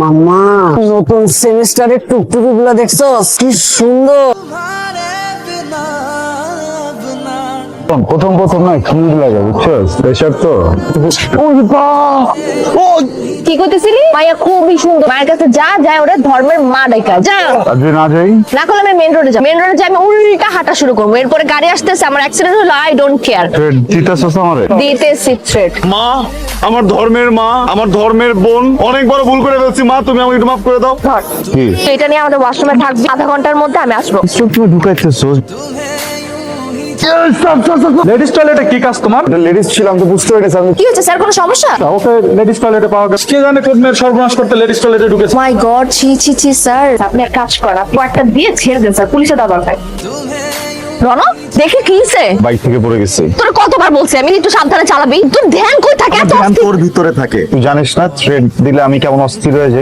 মাম্মা, নতুন সেমিস্টারের টুকটুকি গুলা দেখছস? কি সুন্দর। প্রথম না কিউট লাগে, বুঝছস? প্রেশার তো। কি করতেছিলি? মাইয়া খুবই সুন্দর, মায়ের কাছে যা যায় ওরে ধর্মের মা ডাইকা যা। আজকে না যাই? না করলে আমি মেন রোডে আমি উল্টা হাঁটা শুরু করবো, এরপরে গাড়ি আসতেছে, আমার অ্যাক্সিডেন্ট হলো, আই ডোন্ট কেয়ার। দিতেছস আমারে? দিতেছি থ্রেট। মা, আমার ধর্মের মা, আমার ধর্মের বোন, অনেক বড় ভুল করে ফেলছি মা, তুমি আমাকে একটু মাফ করে দাও। কি? এটা নিয়ে আমাদের ওয়াশরুমে থাকবে, আধা ঘন্টার মধ্যে আমি আসবো। তুমি ঢুকাইতেছো? লেডিস টয়লেটে কি কাজ তোমার? লেডিস ছিলাম তো, বুঝতে পেরেছি আমি। কি হচ্ছে স্যার, কোনো সমস্যা? ওকে লেডিস টয়লেটে পাওয়া গেছে, কে জানে কোন মেয়ের সর্বনাশ করতে লেডিস টয়লেটে ঢুকেছে। মাই গড, ছি ছি ছি স্যার, আপনি এক কাজ করেন, আপনি একটা দিয়ে ছেড়ে দেন স্যার, পুলিশে দাও দরকার। রনো, দেখে কি হইছে? বাইক থেকে পড়ে গেছে। তোর কতবার বলছি আমি একটু সাবধানে চালাবি, তোর ধ্যান কই থাকে এত ধ্যান অস্থির? তোর ভিতরে থাকে, তুই জানিস না থ্রেড দিলে আমি কেমন অস্থির হয়ে যাই।